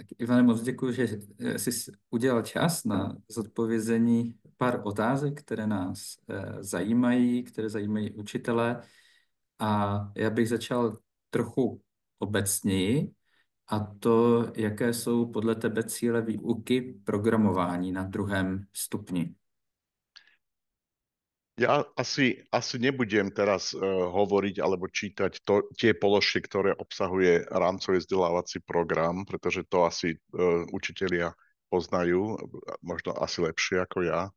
Tak Ivane, moc děkuji, že jsi udělal čas na zodpovězení pár otázek, které nás zajímají, které zajímají učitele. A já bych začal trochu obecněji, a to, jaké jsou podle tebe cíle výuky programování na druhém stupni. Ja asi nebudem teraz hovoriť alebo čítať tie položky, ktoré obsahuje rámcový vzdelávací program, pretože to asi učitelia poznajú, možno asi lepšie ako ja.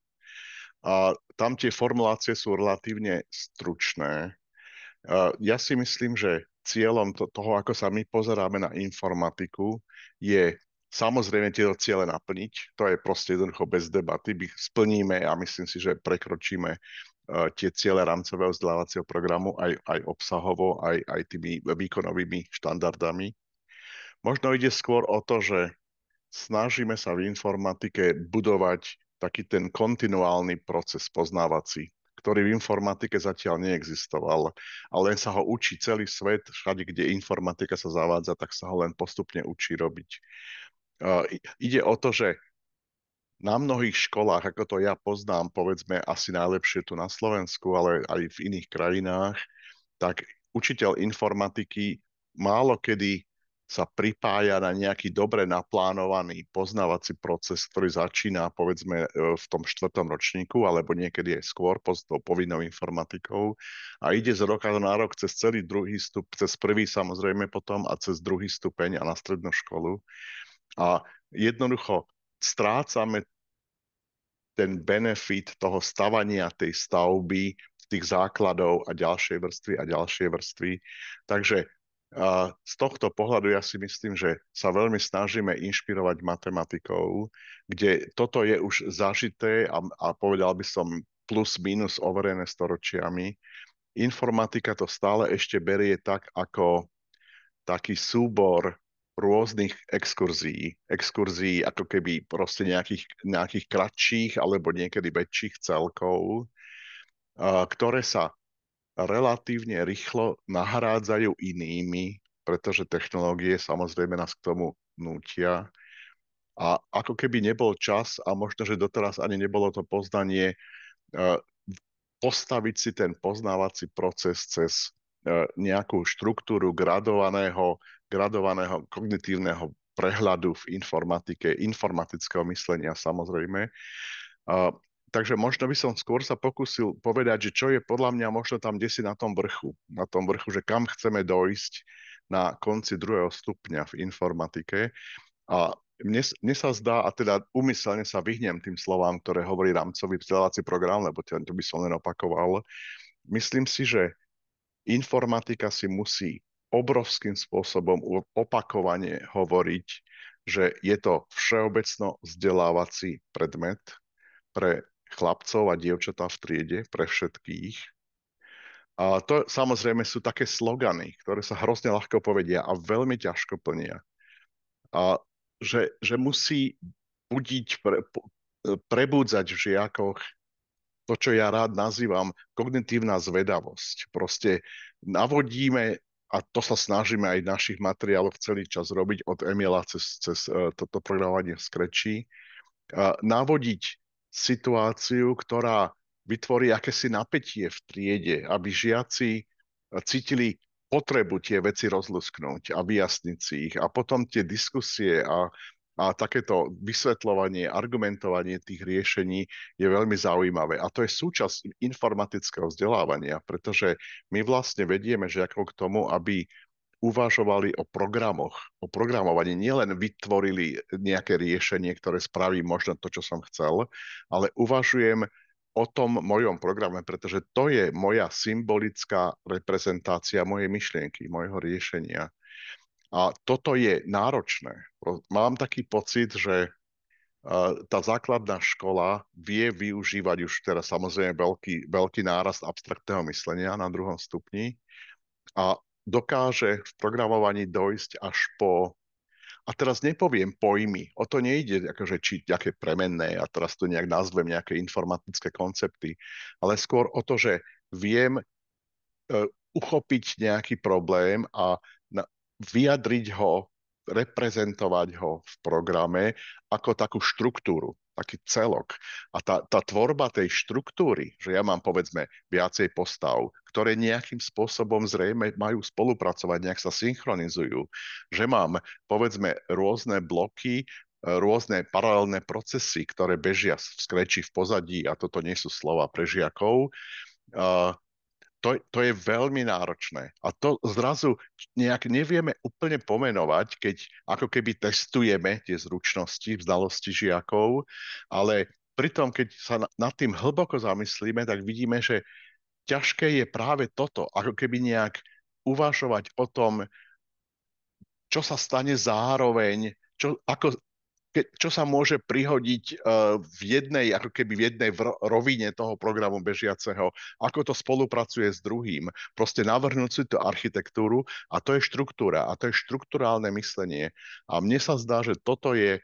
A tam tie formulácie sú relatívne stručné. Ja si myslím, že cieľom toho, ako sa my pozeráme na informatiku, je samozrejme tieto ciele naplniť. To je proste jednoducho bez debaty. Splníme a myslím si, že prekročíme tie ciele rámcového vzdelávacieho programu aj obsahovo, aj tými výkonovými štandardami. Možno ide skôr o to, že snažíme sa v informatike budovať taký ten kontinuálny proces poznávací, ktorý v informatike zatiaľ neexistoval, ale len sa ho učí celý svet, všade, kde informatika sa zavádza, tak sa ho len postupne učí robiť. Ide o to, že na mnohých školách, ako to ja poznám, povedzme asi najlepšie tu na Slovensku, ale aj v iných krajinách, tak učiteľ informatiky málo kedy sa pripája na nejaký dobre naplánovaný poznávací proces, ktorý začína povedzme v tom 4. ročníku, alebo niekedy aj skôr tou povinnou informatikou a ide z roka na rok cez celý druhý stup, cez prvý samozrejme potom a cez druhý stupeň a na strednú školu. A jednoducho strácame ten benefit toho stavania tej stavby, tých základov a ďalšie vrstvy a ďalšie vrstvy. Takže z tohto pohľadu ja si myslím, že sa veľmi snažíme inšpirovať matematikou, kde toto je už zažité a povedal by som plus minus overené storočiami. Informatika to stále ešte berie tak ako taký súbor rôznych exkurzií ako keby proste nejakých kratších alebo niekedy väčších celkov, ktoré sa relatívne rýchlo nahrádzajú inými, pretože technológie samozrejme nás k tomu nútia. A ako keby nebol čas a možno, že doteraz ani nebolo to poznanie postaviť si ten poznávací proces cez nejakú štruktúru gradovaného kognitívneho prehľadu v informatike, informatického myslenia samozrejme. Takže možno by som skôr sa pokúsil povedať, že čo je podľa mňa možno tam desi na tom vrchu, že kam chceme dojsť na konci 2. stupňa v informatike. A mne sa zdá, a teda úmyselne sa vyhnem tým slovám, ktoré hovorí rámcový vzdelávací program, lebo to by som len opakoval. Myslím si, že informatika si musí obrovským spôsobom opakovane hovoriť, že je to všeobecno vzdelávací predmet pre chlapcov a dievčatá v triede, pre všetkých. A to samozrejme sú také slogany, ktoré sa hrozne ľahko povedia a veľmi ťažko plnia. A že musí prebúdzať v žiakoch to, čo ja rád nazývam kognitívna zvedavosť. Proste navodíme, a to sa snažíme aj v našich materiáloch celý čas robiť od Emila cez toto programovanie v Scratchi, navodiť situáciu, ktorá vytvorí akési napätie v triede, aby žiaci cítili potrebu tie veci rozlusknúť a vyjasniť si ich. A potom tie diskusie a takéto vysvetľovanie, argumentovanie tých riešení je veľmi zaujímavé. A to je súčasť informatického vzdelávania, pretože my vlastne vedieme žiakov k tomu, aby uvažovali o programoch, o programovaní. Nielen vytvorili nejaké riešenie, ktoré spraví možno to, čo som chcel, ale uvažujem o tom mojom programe, pretože to je moja symbolická reprezentácia mojej myšlienky, mojho riešenia. A toto je náročné. Mám taký pocit, že tá základná škola vie využívať už teraz samozrejme veľký nárast abstraktného myslenia na 2. stupni a dokáže v programovaní dojsť až po, a teraz nepoviem pojmy, o to nejde, akože či nejaké premenné, a teraz to nejak nazvem nejaké informatické koncepty, ale skôr o to, že viem uchopiť nejaký problém a vyjadriť ho reprezentovať ho v programe ako takú štruktúru, taký celok. A tá tvorba tej štruktúry, že ja mám povedzme viacej postav, ktoré nejakým spôsobom zrejme majú spolupracovať, nejak sa synchronizujú, že mám povedzme rôzne bloky, rôzne paralelné procesy, ktoré bežia v skreči v pozadí a toto nie sú slova pre žiakov. To je veľmi náročné. A to zrazu nejak nevieme úplne pomenovať, keď ako keby testujeme tie zručnosti, znalosti žiakov, ale pritom, keď sa nad tým hlboko zamyslíme, tak vidíme, že ťažké je práve toto, ako keby nejak uvažovať o tom, čo sa stane zároveň, čo sa môže prihodiť v jednej, ako keby v jednej rovine toho programu bežiaceho, ako to spolupracuje s druhým. Proste navrhnúť si tú architektúru a to je štruktúra a to je štruktúrálne myslenie. A mne sa zdá, že toto je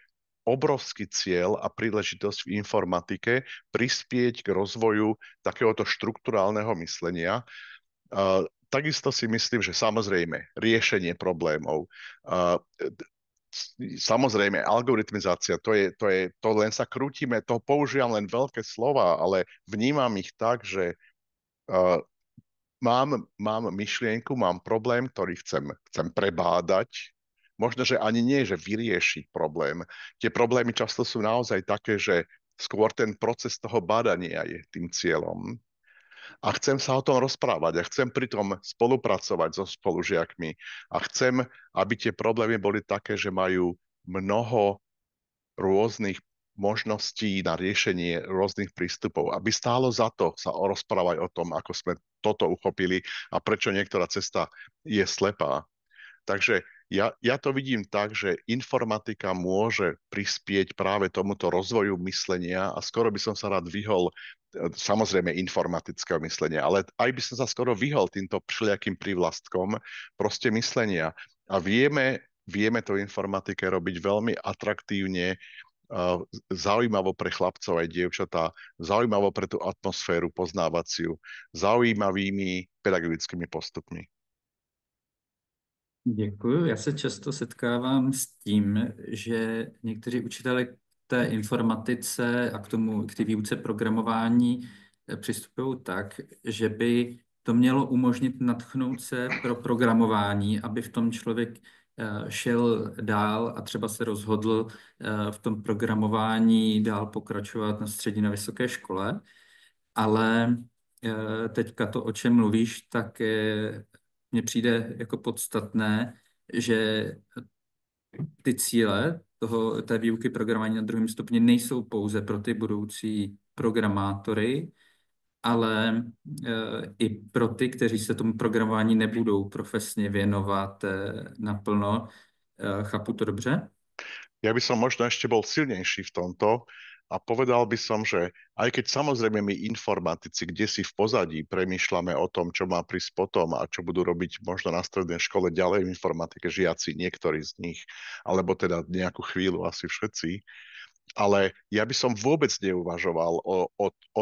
obrovský cieľ a príležitosť v informatike prispieť k rozvoju takéhoto štruktúrálneho myslenia. Takisto si myslím, že samozrejme riešenie problémov. Samozrejme, algoritmizácia, to len sa krútime, to používam len veľké slova, ale vnímam ich tak, že uh, mám myšlienku, mám problém, ktorý chcem prebádať. Možno, že ani nie, že vyriešiť problém. Tie problémy často sú naozaj také, že skôr ten proces toho bádania je tým cieľom a chcem sa o tom rozprávať a chcem pritom spolupracovať so spolužiakmi a chcem, aby tie problémy boli také, že majú mnoho rôznych možností na riešenie rôznych prístupov, aby stálo za to sa rozprávať o tom, ako sme toto uchopili a prečo niektorá cesta je slepá. Takže ja to vidím tak, že informatika môže prispieť práve tomuto rozvoju myslenia a skoro by som sa rád vyhol samozrejme informatického myslenia, ale aj by som sa skoro vyhol týmto všelijakým prívlastkom proste myslenia. A vieme to informatike robiť veľmi atraktívne, zaujímavo pre chlapcov aj dievčatá, zaujímavo pre tú atmosféru poznávaciu, zaujímavými pedagogickými postupmi. Děkuju. Já se často setkávám s tím, že někteří učitelé k té informatice a k té výuce programování přistupují tak, že by to mělo umožnit nadchnout se pro programování, aby v tom člověk šel dál a třeba se rozhodl v tom programování dál pokračovat na střední, na vysoké škole. Ale teďka to, o čem mluvíš, tak mně přijde jako podstatné, že ty cíle té výuky programování na druhém stupni nejsou pouze pro ty budoucí programátory, ale i pro ty, kteří se tomu programování nebudou profesně věnovat naplno. Chápu to dobře? Ja by som možno ešte bol silnejší v tomto a povedal by som, že aj keď samozrejme my informatici, kde si v pozadí premýšľame o tom, čo má prísť potom a čo budú robiť možno na strednej škole ďalej v informatike žiaci, niektorí z nich, alebo teda nejakú chvíľu asi všetci, ale ja by som vôbec neuvažoval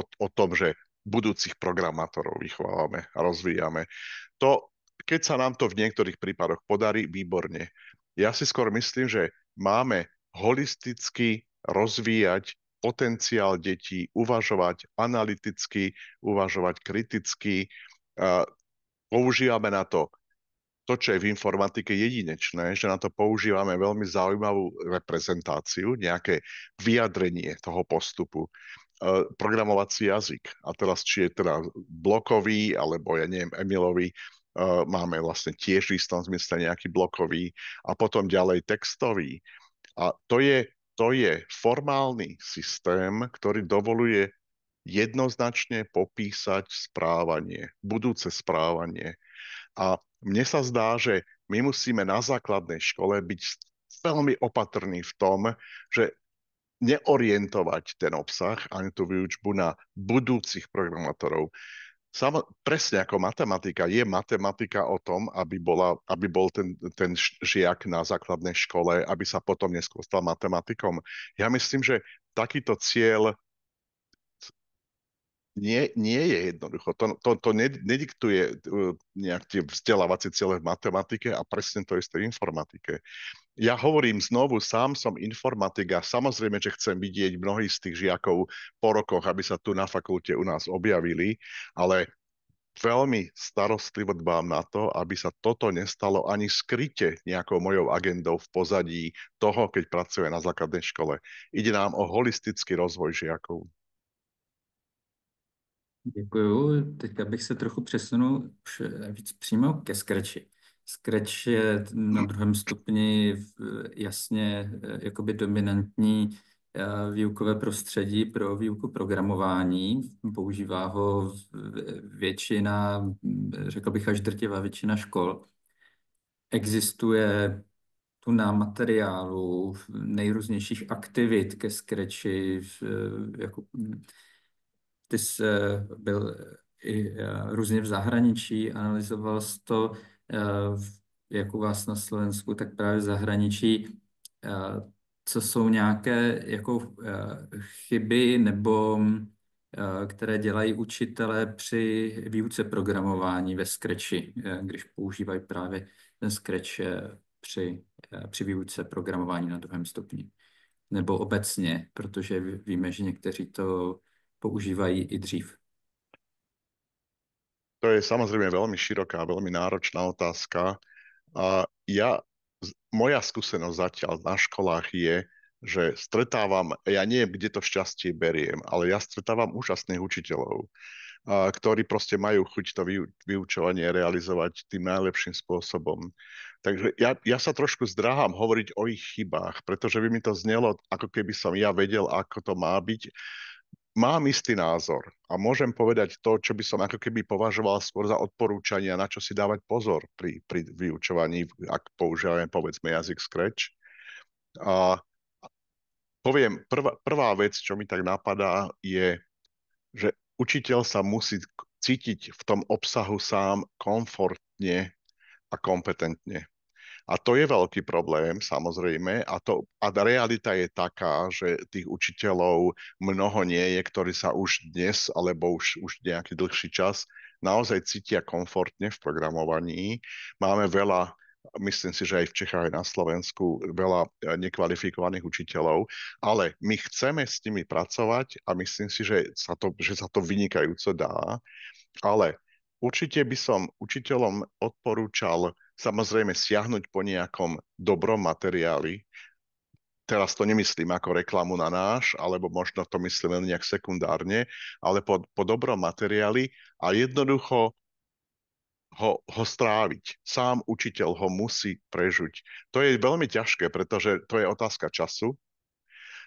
o tom, že budúcich programátorov vychovávame a rozvíjame. Keď sa nám to v niektorých prípadoch podarí, výborne. Ja si skôr myslím, že máme holisticky rozvíjať potenciál detí, uvažovať analyticky, uvažovať kriticky. Používame na to, čo je v informatike jedinečné, že na to používame veľmi zaujímavú reprezentáciu, nejaké vyjadrenie toho postupu. Programovací jazyk. A teraz, či je teda blokový, alebo ja neviem, Emilový, máme vlastne tiež v istom zmysle nejaký blokový a potom ďalej textový. A to je formálny systém, ktorý dovoluje jednoznačne popísať správanie, budúce správanie. A mne sa zdá, že my musíme na základnej škole byť veľmi opatrní v tom, že neorientovať ten obsah ani tú výučbu na budúcich programátorov. Presne ako matematika, je matematika o tom, aby bol ten žiak na základnej škole, aby sa potom neskôr stal matematikom. Ja myslím, že takýto cieľ nie je jednoducho. To nediktuje nejak tie vzdelávacie ciele v matematike a presne to isté v informatike. Ja hovorím znovu, sám som informatik a samozrejme, že chcem vidieť mnohých z tých žiakov po rokoch, aby sa tu na fakulte u nás objavili, ale veľmi starostlivo dbám na to, aby sa toto nestalo ani skryte nejakou mojou agendou v pozadí toho, keď pracuje na základnej škole. Ide nám o holistický rozvoj žiakov. Děkuju. Teď bych se trochu přesunul už víc přímo ke Scratchi. Scratch je na druhém stupni jasně jakoby dominantní výukové prostředí pro výuku programování. Používá ho většina, řekl bych až drtivá většina škol. Existuje tu na materiálu nejrůznějších aktivit ke Scratchi, jako ty jsi byl i různě v zahraničí, analyzoval jsi to, jak u vás na Slovensku, tak právě v zahraničí. Co jsou nějaké jako chyby nebo které dělají učitelé při výuce programování ve Scratchi, když používají právě ten Scratch při výuce programování na druhém stupni. Nebo obecně, protože víme, že někteří to používají i dřív. To je samozrejme veľmi široká, veľmi náročná otázka. A moja skúsenosť zatiaľ na školách je, že stretávam, ja neviem, kde to šťastie beriem, ale ja stretávam úžasných učiteľov, ktorí proste majú chuť to vyučovanie realizovať tým najlepším spôsobom. Takže ja sa trošku zdráham hovoriť o ich chybách, pretože by mi to znelo, ako keby som ja vedel, ako to má byť. Mám istý názor a môžem povedať to, čo by som ako keby považoval skôr za odporúčania, na čo si dávať pozor pri vyučovaní, ak používame povedzme jazyk Scratch. A poviem, prvá vec, čo mi tak napadá, je, že učiteľ sa musí cítiť v tom obsahu sám komfortne a kompetentne. A to je veľký problém, samozrejme. A realita je taká, že tých učiteľov mnoho nie je, ktorí sa už dnes, alebo už nejaký dlhší čas naozaj cítia komfortne v programovaní. Máme veľa, myslím si, že aj v Čechách, aj na Slovensku, veľa nekvalifikovaných učiteľov, ale my chceme s nimi pracovať a myslím si, že sa to vynikajúco dá. Ale určite by som učiteľom odporúčal samozrejme siahnuť po nejakom dobrom materiáli. Teraz to nemyslím ako reklamu na náš, alebo možno to myslím len nejak sekundárne, ale po dobrom materiáli a jednoducho ho stráviť. Sám učiteľ ho musí prežuť. To je veľmi ťažké, pretože to je otázka času,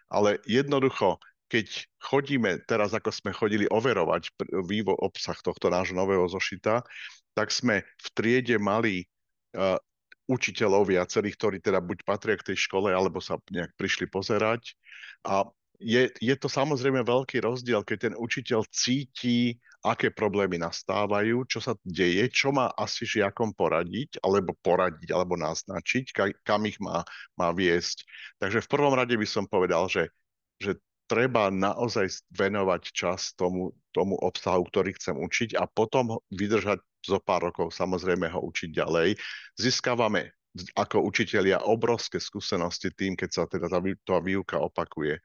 ale jednoducho, keď chodíme, teraz ako sme chodili overovať obsah tohto nášho nového zošita, tak sme v triede mali učiteľov viacerých, ktorí teda buď patria k tej škole, alebo sa nejak prišli pozerať. A je to samozrejme veľký rozdiel, keď ten učiteľ cíti, aké problémy nastávajú, čo sa deje, čo má asi žiakom poradiť, alebo naznačiť, kam ich má viesť. Takže v prvom rade by som povedal, že treba naozaj venovať čas tomu obsahu, ktorý chcem učiť a potom vydržať zo pár rokov samozrejme ho učiť ďalej. Získavame ako učitelia obrovské skúsenosti tým, keď sa teda tá výuka opakuje.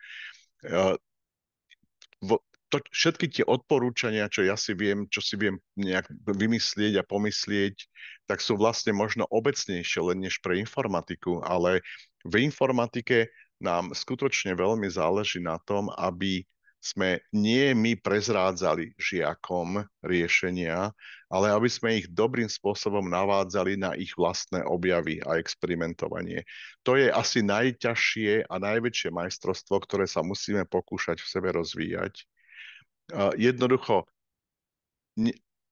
Všetky tie odporúčania, čo si viem nejak vymyslieť a pomyslieť, tak sú vlastne možno obecnejšie len než pre informatiku, ale v informatike nám skutočne veľmi záleží na tom, aby sme nie my prezrádzali žiakom riešenia, ale aby sme ich dobrým spôsobom navádzali na ich vlastné objavy a experimentovanie. To je asi najťažšie a najväčšie majstrovstvo, ktoré sa musíme pokúšať v sebe rozvíjať. Jednoducho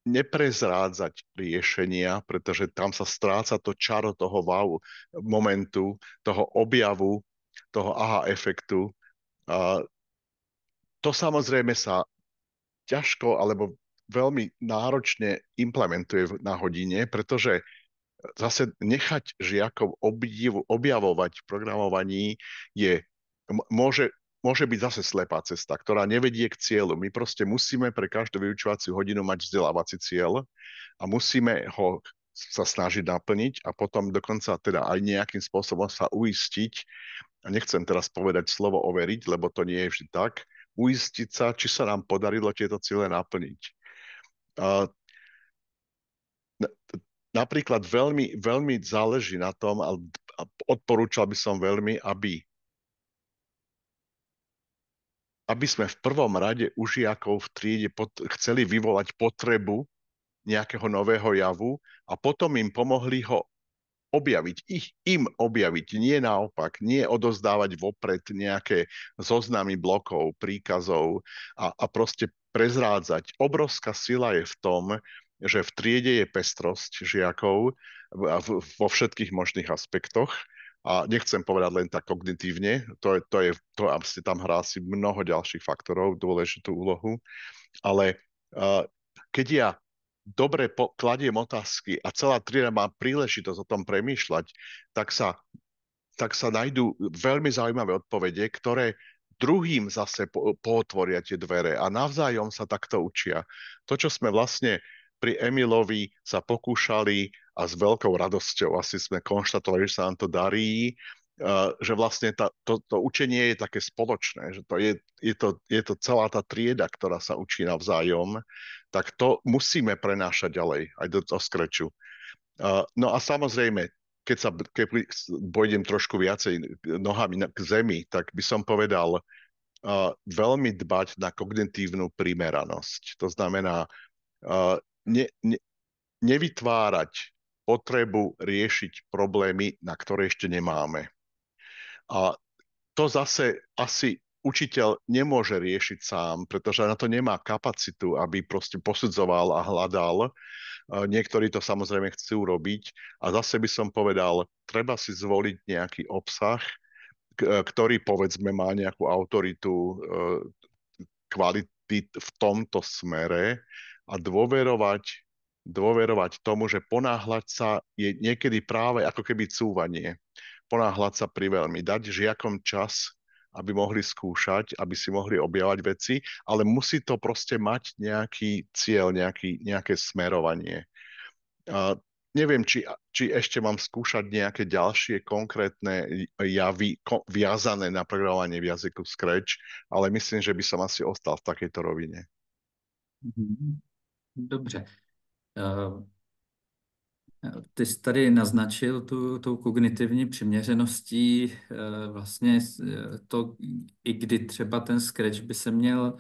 neprezrádzať riešenia, pretože tam sa stráca to čaro toho wow momentu, toho objavu, toho aha efektu. To samozrejme sa ťažko alebo veľmi náročne implementuje na hodine, pretože zase nechať žiakov objavovať v programovaní môže byť zase slepá cesta, ktorá nevedie k cieľu. My proste musíme pre každú vyučovaciu hodinu mať vzdelávací cieľ a musíme ho sa snažiť naplniť a potom dokonca teda aj nejakým spôsobom sa uistiť, a nechcem teraz povedať slovo overiť, lebo to nie je vždy tak, uistiť sa, či sa nám podarilo tieto ciele naplniť. A napríklad veľmi, veľmi záleží na tom, a odporúčal by som veľmi, aby sme v prvom rade u žiakov v triede chceli vyvolať potrebu nejakého nového javu a potom im pomohli ho objaviť, im objaviť, nie naopak, nie odozdávať vopred nejaké zoznamy blokov, príkazov a proste prezrádzať. Obrovská sila je v tom, že v triede je pestrosť žiakov vo všetkých možných aspektoch. A nechcem povedať len tak kognitívne, to asi tam hrá si mnoho ďalších faktorov, dôležitú úlohu, ale keď ja dobre kladiem otázky a celá trieda má príležitosť o tom premýšľať, tak sa nájdú veľmi zaujímavé odpovede, ktoré druhým zase pootvoria tie dvere a navzájom sa takto učia. To, čo sme vlastne pri Emilovi sa pokúšali a s veľkou radosťou asi sme konštatovali, že sa nám to darí, že vlastne to učenie je také spoločné, že je to celá tá trieda, ktorá sa učí navzájom, tak to musíme prenášať ďalej aj do Scratchu. No a samozrejme, keď pôjdem trošku viacej nohami k zemi, tak by som povedal veľmi dbať na kognitívnu primeranosť. To znamená nevytvárať potrebu riešiť problémy, na ktoré ešte nemáme. A to zase asi učiteľ nemôže riešiť sám, pretože na to nemá kapacitu, aby proste posudzoval a hľadal. Niektorí to samozrejme chcú robiť. A zase by som povedal, treba si zvoliť nejaký obsah, ktorý povedzme má nejakú autoritu kvality v tomto smere a dôverovať tomu, že ponáhľať sa je niekedy práve ako keby cúvanie. Ponáhľať sa priveľmi, dať žiakom čas, aby mohli skúšať, aby si mohli objavať veci, ale musí to proste mať nejaký cieľ, nejaké smerovanie. Neviem, či ešte mám skúšať nejaké ďalšie konkrétne javy viazané na programovanie v jazyku Scratch, ale myslím, že by som asi ostal v takejto rovine. Mhm. Dobře. Ty jsi tady naznačil tou kognitivní přiměřeností vlastně to, i kdy třeba ten Scratch by se měl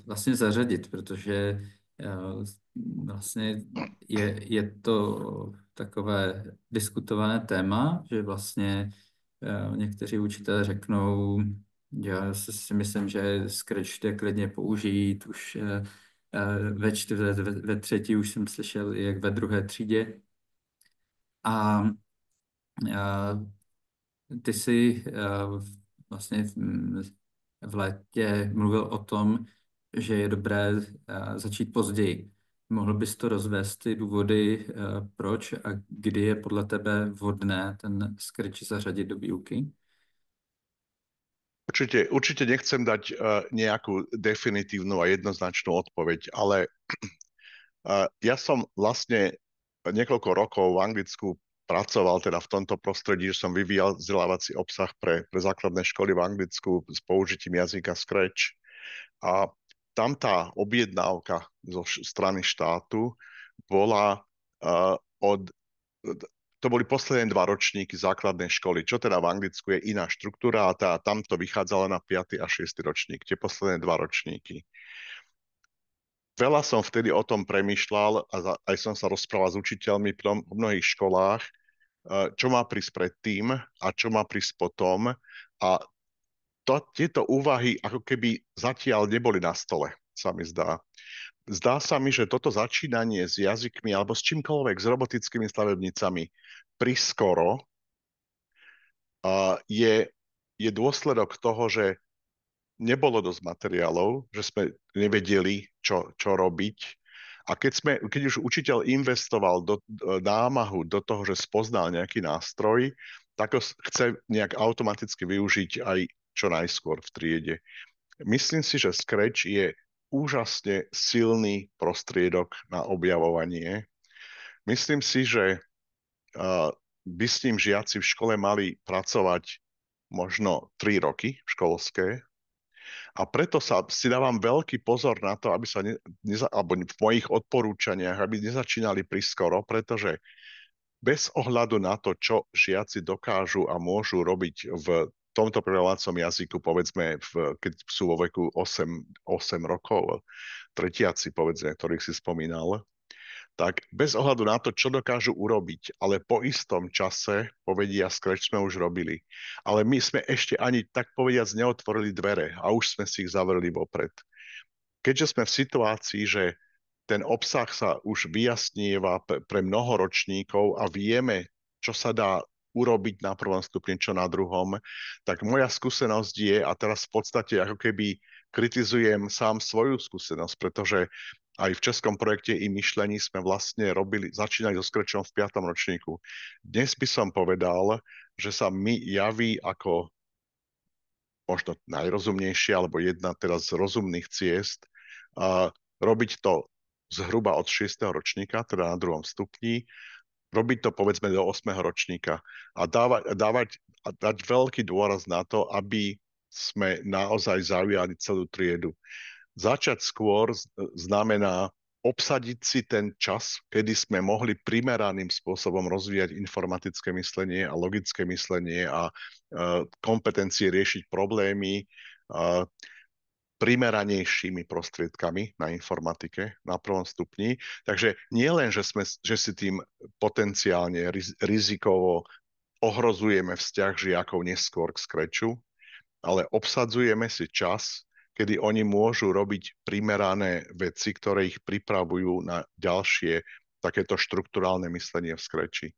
vlastně zařadit, protože vlastně je to takové diskutované téma, že vlastně někteří učitelé řeknou, já si myslím, že Scratch jde klidně použít, už ve třetí už jsem slyšel, jak ve druhé třídě. A ty jsi vlastně v létě mluvil o tom, že je dobré začít později. Mohl bys to rozvést, ty důvody, proč a kdy je podle tebe vhodné ten Scratch zařadit do výuky? Určite nechcem dať nejakú definitívnu a jednoznačnú odpoveď, ale ja som vlastne niekoľko rokov v Anglicku pracoval teda v tomto prostredí, že som vyvíjal vzdelávací obsah pre základné školy v Anglicku s použitím jazyka Scratch. A tam tá objednávka zo strany štátu bola to boli posledné 2 ročníky základnej školy, čo teda v Anglicku je iná štruktúra a tam to vychádzalo na 5. a 6. ročník, tie posledné 2 ročníky. Veľa som vtedy o tom premýšľal a aj som sa rozprával s učiteľmi v mnohých školách, čo má prísť predtým a čo má prísť potom. A tieto úvahy ako keby zatiaľ neboli na stole, sa mi zdá. Zdá sa mi, že toto začínanie s jazykmi alebo s čímkoľvek, s robotickými stavebnicami priskoro je dôsledok toho, že nebolo dosť materiálov, že sme nevedeli, čo robiť. A keď už učiteľ investoval do námahu, do toho, že spoznal nejaký nástroj, tak ho chce nejak automaticky využiť aj čo najskôr v triede. Myslím si, že Scratch je úžasne silný prostriedok na objavovanie. Myslím si, že by s ním žiaci v škole mali pracovať možno 3 roky školské, a preto si dávam veľký pozor na to, aby sa alebo v mojich odporúčaniach, aby nezačínali priskoro, pretože bez ohľadu na to, čo žiaci dokážu a môžu robiť v tomto programovacom jazyku, povedzme, keď sú vo veku 8 rokov, tretiaci, povedzme, ktorých si spomínal, tak bez ohľadu na to, čo dokážu urobiť, ale po istom čase povedia, Scratch sme už robili. Ale my sme ešte ani tak povediac neotvorili dvere a už sme si ich zavreli vopred. Keďže sme v situácii, že ten obsah sa už vyjasnieva pre mnoho ročníkov a vieme, čo sa dá urobiť na prvom stupni, čo na druhom, tak moja skúsenosť je, a teraz v podstate ako keby kritizujem sám svoju skúsenosť, pretože aj v českom projekte i myšlení sme vlastne začínali so Scratchom v 5. ročníku. Dnes by som povedal, že sa mi javí ako možno najrozumnejšia, alebo jedna teraz z rozumných ciest, robiť to zhruba od 6. ročníka, teda na 2. stupni, robiť to povedzme do 8. ročníka a dať veľký dôraz na to, aby sme naozaj zaujali celú triedu. Začať skôr znamená obsadiť si ten čas, kedy sme mohli primeraným spôsobom rozvíjať informatické myslenie a logické myslenie a kompetencie riešiť problémy primeranejšími prostriedkami na informatike na 1. stupni. Takže nie len, že si tým potenciálne rizikovo ohrozujeme vzťah žiakov neskôr k Scratchu, ale obsadzujeme si čas, kedy oni môžu robiť primerané veci, ktoré ich pripravujú na ďalšie takéto štrukturálne myslenie v Scratchi.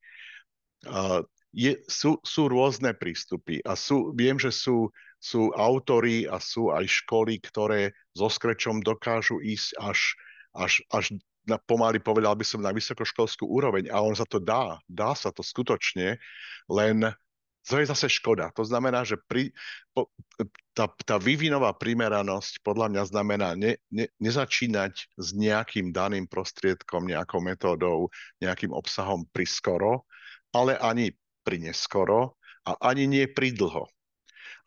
Sú rôzne prístupy a viem, že sú autori a sú aj školy, ktoré so Scratchom dokážu ísť až pomaly povedal by som na vysokoškolskú úroveň a on sa to dá sa to skutočne, len to je zase škoda. To znamená, že tá vývinová primeranosť podľa mňa znamená nezačínať s nejakým daným prostriedkom, nejakou metódou, nejakým obsahom priskoro, ale ani prineskoro a ani nie pridlho.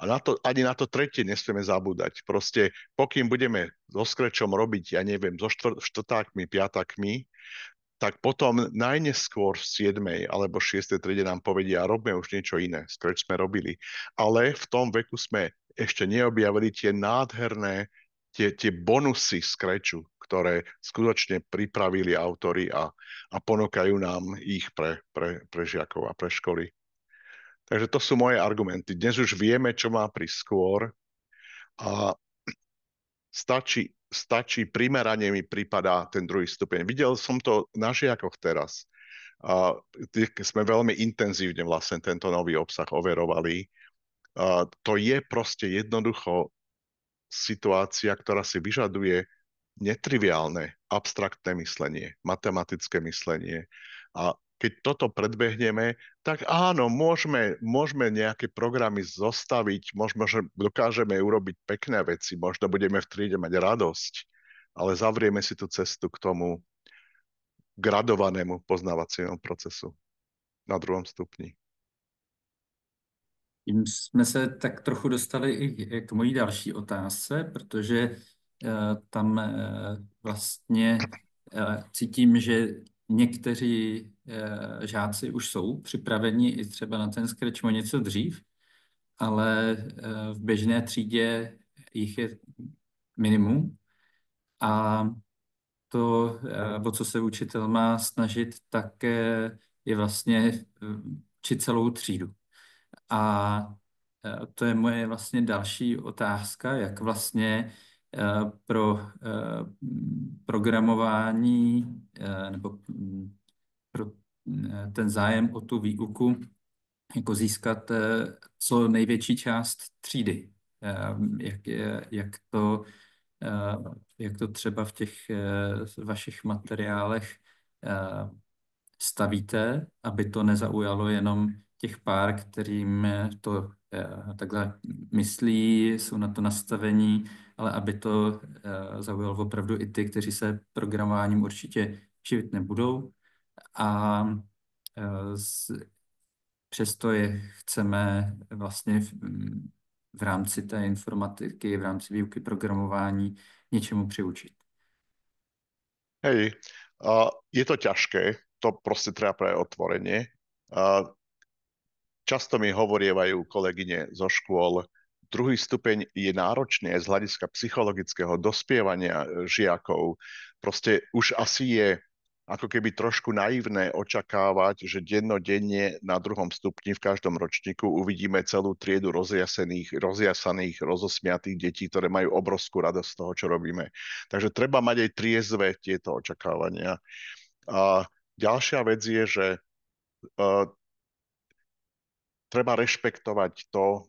A ani na to tretie nesmieme zabúdať. Proste, pokým budeme so Scratchom robiť, ja neviem, so štvrtákmi, piatakmi, tak potom najneskôr v 7. alebo 6. triede nám povedia, robme už niečo iné. Scratch sme robili. Ale v tom veku sme ešte neobjavili tie nádherné, tie bonusy Scratchu, ktoré skutočne pripravili autori a ponúkajú nám ich pre žiakov a pre školy. Takže to sú moje argumenty. Dnes už vieme, čo má prísť skôr a stačí primerane mi pripadá ten 2. stupeň. Videl som to na žiakoch teraz. Sme veľmi intenzívne vlastne tento nový obsah overovali. To je proste jednoducho situácia, ktorá si vyžaduje netriviálne, abstraktné myslenie, matematické myslenie. A keď toto predbehneme, tak áno, môžeme nejaké programy zostaviť, možno, že dokážeme urobiť pekné veci, možno budeme v triede mať radosť, ale zavrieme si tú cestu k tomu gradovanému poznávaciemu procesu na 2. stupni. Tím jsme se tak trochu dostali i k mojí další otázce, protože tam vlastně cítím, že někteří žáci už jsou připraveni i třeba na ten Scratch o něco dřív, ale v běžné třídě jich je minimum a to, o co se učitel má snažit, tak je vlastně učit celou třídu. A to je moje vlastně další otázka, jak vlastně pro programování nebo pro ten zájem o tu výuku jako získat co největší část třídy. Jak to třeba v těch vašich materiálech stavíte, aby to nezaujalo jenom těch pár, kterým to takhle myslí, jsou na to nastavení, ale aby to zaujalo opravdu i ty, kteří se programováním určitě živit nebudou a přesto je chceme vlastně v rámci té informatiky, v rámci výuky programování něčemu přiučit. Hej, je to ťažké, to proste treba pre otvorenie. Často mi hovorievajú kolegyne zo škôl, druhý stupeň je náročný aj z hľadiska psychologického dospievania žiakov. Proste už asi je ako keby trošku naivné očakávať, že dennodenne na druhom stupni v každom ročníku uvidíme celú triedu rozjasaných, rozosmiatých detí, ktoré majú obrovskú radosť z toho, čo robíme. Takže treba mať aj triezve tieto očakávania. A ďalšia vec je, že treba rešpektovať to,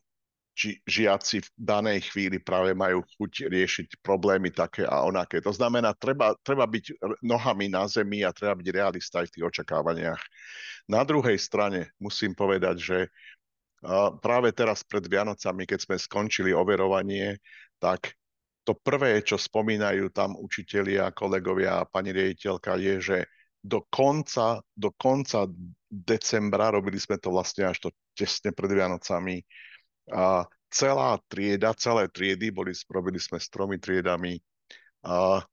či žiaci v danej chvíli práve majú chuť riešiť problémy také a onaké. To znamená, treba byť nohami na zemi a treba byť realista aj v tých očakávaniach. Na druhej strane musím povedať, že práve teraz pred Vianocami, keď sme skončili overovanie, tak to prvé, čo spomínajú tam učitelia, kolegovia a pani riaditeľka, je, že do konca decembra, robili sme to vlastne až to tesne pred Vianocami, a celé triedy, robili sme s 3 triedami, a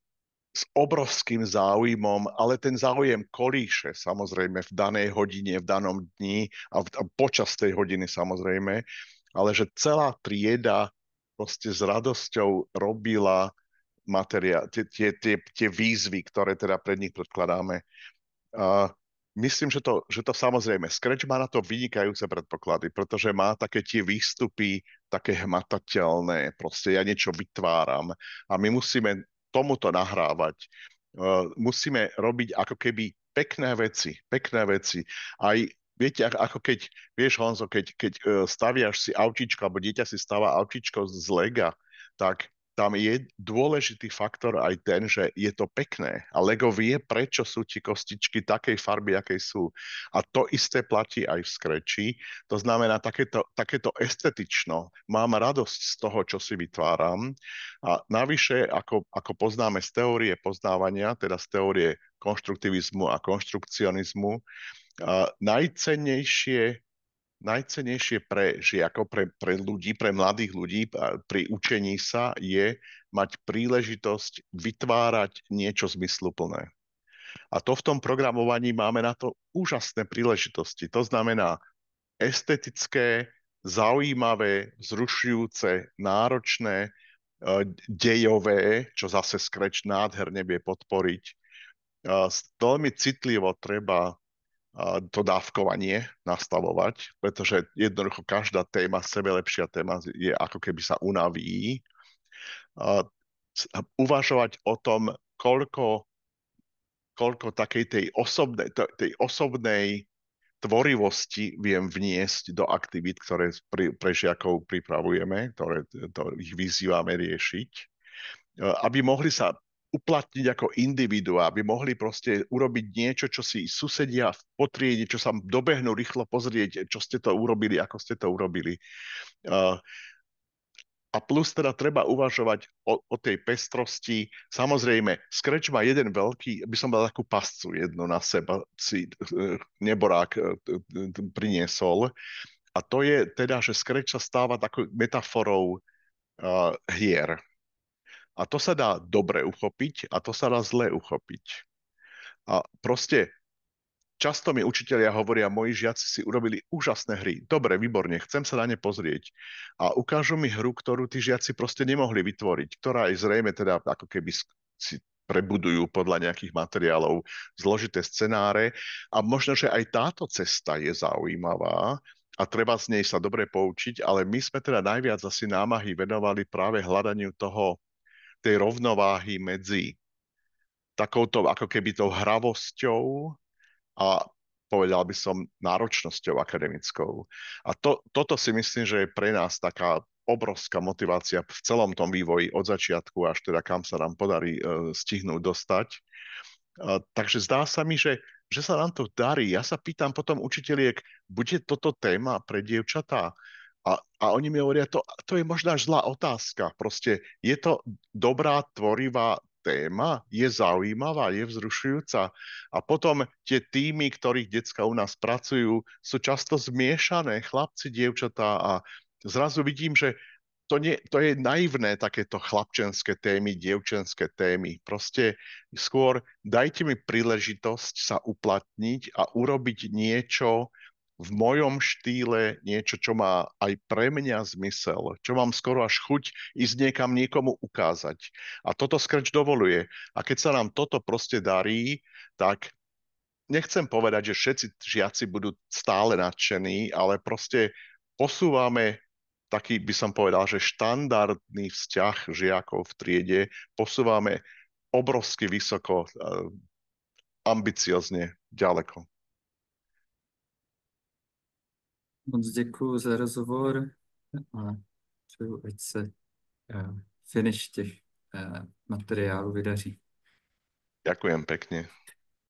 s obrovským záujmom, ale ten záujem kolíše samozrejme v danej hodine, v danom dni a počas tej hodiny samozrejme, ale že celá trieda proste s radosťou robila tie výzvy, ktoré teda pred nich predkladáme. A myslím, že to samozrejme, Scratch má na to vynikajúce predpoklady, pretože má také tie výstupy, také hmatateľné, proste ja niečo vytváram a my musíme tomuto nahrávať. Musíme robiť ako keby pekné veci. Aj viete, ako keď, vieš Honzo, keď staviaš si autíčko, alebo dieťa si stáva autíčko z Lega, tak tam je dôležitý faktor aj ten, že je to pekné a Lego vie, prečo sú ti kostičky takej farby, akej sú. A to isté platí aj v Scratchi. To znamená takéto estetično. Mám radosť z toho, čo si vytváram. A navyše, ako poznáme z teórie poznávania, teda z teórie konštruktivizmu a konštrukcionizmu, najcennejšie pre žiakov, pre ľudí, pre mladých ľudí pri učení sa je mať príležitosť vytvárať niečo zmysluplné. A to v tom programovaní máme na to úžasné príležitosti. To znamená estetické, zaujímavé, vzrušujúce, náročné, dejové, čo zase Scratch nádherne vie podporiť. Veľmi citlivo treba to dávkovanie nastavovať, pretože jednoducho každá téma, sebelepšia téma je ako keby sa unaví. Uvažovať o tom, koľko takej tej osobnej tvorivosti viem vniesť do aktivít, ktoré pre žiakov pripravujeme, ktoré ich vyzývame riešiť, aby mohli sa uplatniť ako individuá, aby mohli proste urobiť niečo, čo si susedia v potriede, čo sa dobehnú rýchlo pozrieť, čo ste to urobili, ako ste to urobili. A plus teda treba uvažovať o tej pestrosti. Samozrejme, Scratch má jeden veľký, by som dal takú pascu jednu na seba, si neborák priniesol. A to je teda, že Scratch sa stáva takou metaforou hier. A to sa dá dobre uchopiť a to sa dá zle uchopiť. A proste často mi učitelia hovoria, moji žiaci si urobili úžasné hry. Dobre, výborne, chcem sa na ne pozrieť. A ukážu mi hru, ktorú tí žiaci proste nemohli vytvoriť, ktorá je zrejme teda ako keby si prebudujú podľa nejakých materiálov zložité scenáre. A možno, že aj táto cesta je zaujímavá a treba z nej sa dobre poučiť, ale my sme teda najviac asi námahy venovali práve hľadaniu tej rovnováhy medzi takouto ako keby tou hravosťou a povedal by som náročnosťou akademickou. A toto si myslím, že je pre nás taká obrovská motivácia v celom tom vývoji od začiatku až teda kam sa nám podarí stihnúť dostať. Takže zdá sa mi, že sa nám to darí. Ja sa pýtam potom učiteľiek, bude toto téma pre dievčatá? A oni mi hovoria, to je možno až zlá otázka. Proste je to dobrá, tvorivá téma, je zaujímavá, je vzrušujúca. A potom tie týmy, ktorých decka u nás pracujú, sú často zmiešané, chlapci, dievčatá a zrazu vidím, že to je naivné, takéto chlapčenské témy, dievčenské témy. Proste skôr dajte mi príležitosť sa uplatniť a urobiť niečo v mojom štýle, niečo, čo má aj pre mňa zmysel, čo mám skoro až chuť ísť niekam niekomu ukázať. A toto Scratch dovoluje. A keď sa nám toto proste darí, tak nechcem povedať, že všetci žiaci budú stále nadšení, ale proste posúvame taký, by som povedal, že štandardný vzťah žiakov v triede posúvame obrovsky vysoko, ambiciozne ďaleko. Moc děkuji za rozhovor a přeju, ať se finish těch materiálů vydaří. Ďakujem pekne.